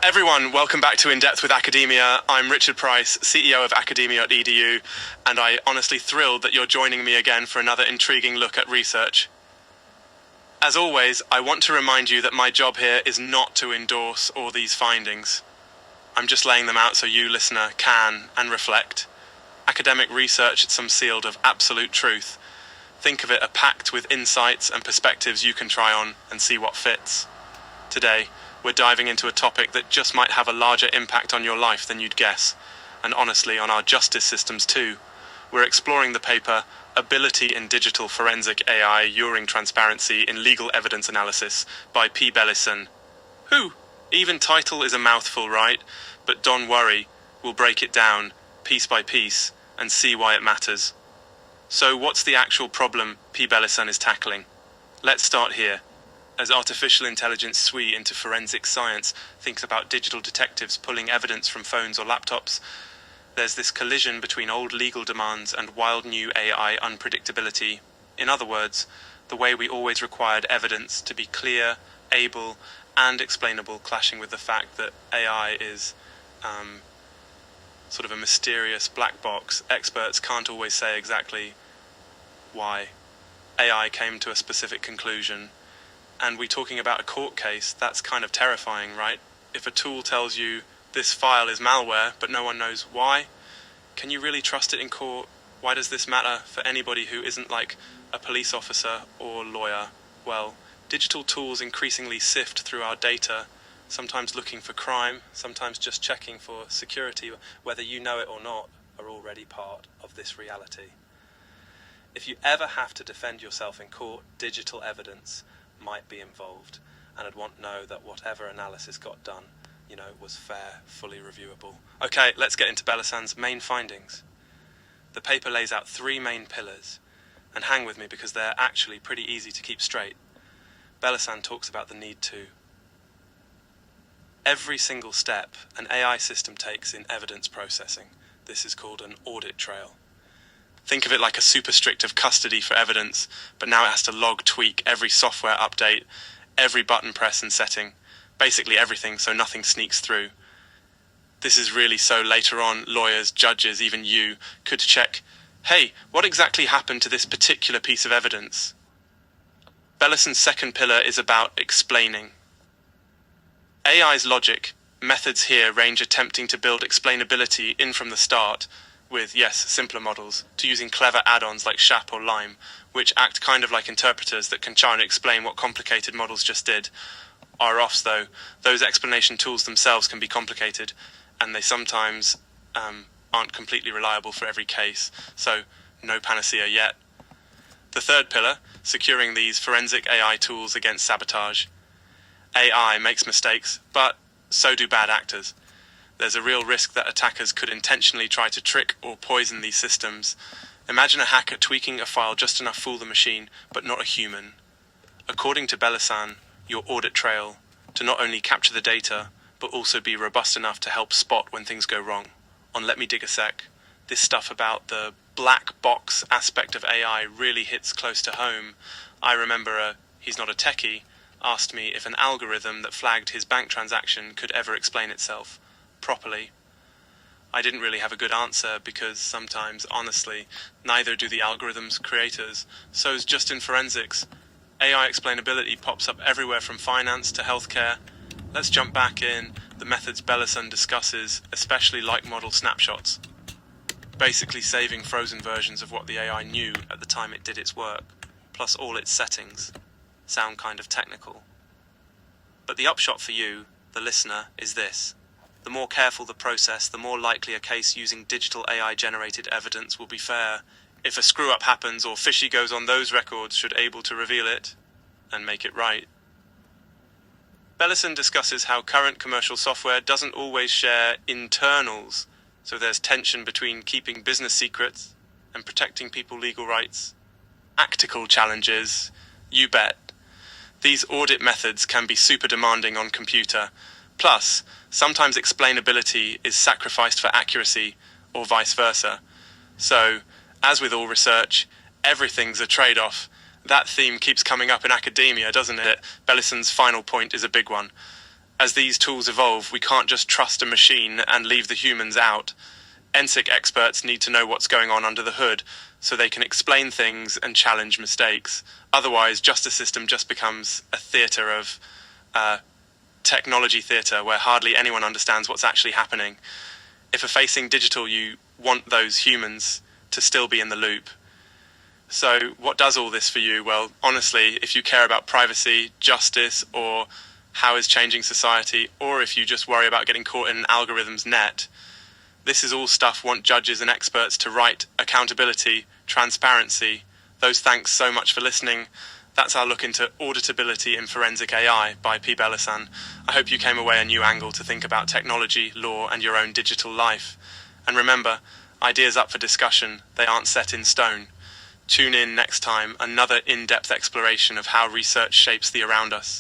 Everyone, welcome back to In Depth with Academia. I'm Richard Price, CEO of academia.edu, and I'm honestly thrilled that you're joining me again for another intriguing look at research. As always, I want to remind you that my job here is not to endorse all these findings. I'm just laying them out so you, listener, can and reflect. Academic research is some sealed of absolute truth. Think of it as packed with insights and perspectives you can try on and see what fits. Today, we're diving into a topic that just might have a larger impact on your life than you'd guess, and honestly on our justice systems too. We're exploring the paper Ability in Digital Forensic AI Using Transparency in Legal Evidence Analysis by P. Bellison. Even title is a mouthful, right? But don't worry, we'll break it down, piece by piece, and see why it matters. So what's the actual problem P. Bellison is tackling? Let's start here. As artificial intelligence SWE into forensic science thinks about digital detectives pulling evidence from phones or laptops, there's this collision between old legal demands and wild new AI unpredictability. In other words, the way we always required evidence to be clear, able, and explainable clashing with the fact that AI is sort of a mysterious black box. Experts can't always say exactly why. AI came to a specific conclusion. And we're talking about a court case, that's kind of terrifying, right? If a tool tells you this file is malware, but no one knows why, can you really trust it in court? Why does this matter for anybody who isn't like a police officer or lawyer? Well, digital tools increasingly sift through our data, sometimes looking for crime, sometimes just checking for security. Whether you know it or not, are already part of this reality. If you ever have to defend yourself in court, digital evidence might be involved, and I'd want to know that whatever analysis got done, was fair, fully reviewable. Okay, let's get into Bellisan's main findings. The paper lays out three main pillars, and hang with me because they're actually pretty easy to keep straight. Bellisan talks about the need to. Every single step an AI system takes in evidence processing, this is called an audit trail. Think of it like a super strict custody for evidence, but now it has to log, tweak every software update, every button press and setting, basically everything so nothing sneaks through. This is really so later on lawyers, judges, even you, could check, hey, what exactly happened to this particular piece of evidence? Bellison's second pillar is about explaining. AI's logic, methods here range attempting to build explainability in from the start, with, yes, simpler models, to using clever add-ons like SHAP or Lime, which act kind of like interpreters that can try and explain what complicated models just did. ROFs, though, those explanation tools themselves can be complicated, and they sometimes aren't completely reliable for every case, so no panacea yet. The third pillar, securing these forensic AI tools against sabotage. AI makes mistakes, but so do bad actors. There's a real risk that attackers could intentionally try to trick or poison these systems. Imagine a hacker tweaking a file just enough to fool the machine, but not a human. According to Bellisan, your audit trail, to not only capture the data, but also be robust enough to help spot when things go wrong. On Let Me Dig a Sec, this stuff about the black box aspect of AI really hits close to home. I remember he's not a techie, asked me if an algorithm that flagged his bank transaction could ever explain itself properly. I didn't really have a good answer because sometimes, honestly, neither do the algorithm's creators. So's just in forensics. AI explainability pops up everywhere from finance to healthcare. Let's jump back in the methods Bellison discusses, especially like model snapshots. Basically saving frozen versions of what the AI knew at the time it did its work, plus all its settings. Sound kind of technical. But the upshot for you, the listener, is this. The more careful the process, the more likely a case using digital AI-generated evidence will be fair. If a screw-up happens or fishy goes on those records, should able to reveal it and make it right. Bellison discusses how current commercial software doesn't always share internals, so there's tension between keeping business secrets and protecting people's legal rights. Practical challenges, you bet. These audit methods can be super demanding on computer. Plus, sometimes explainability is sacrificed for accuracy, or vice versa. So, as with all research, everything's a trade-off. That theme keeps coming up in academia, doesn't it? Bellison's final point is a big one. As these tools evolve, we can't just trust a machine and leave the humans out. NSIC experts need to know what's going on under the hood so they can explain things and challenge mistakes. Otherwise, justice system just becomes a theatre of technology theatre where hardly anyone understands what's actually happening. If we're facing digital, you want those humans to still be in the loop. So what does all this for you? Well, honestly, if you care about privacy, justice, or how is changing society, or if you just worry about getting caught in an algorithm's net, this is all stuff want judges and experts to write: accountability, transparency. Those thanks so much for listening. That's our look into auditability in forensic AI by P. Bellisan. I hope you came away a new angle to think about technology, law, and your own digital life. And remember, ideas up for discussion, they aren't set in stone. Tune in next time, another in-depth exploration of how research shapes the around us.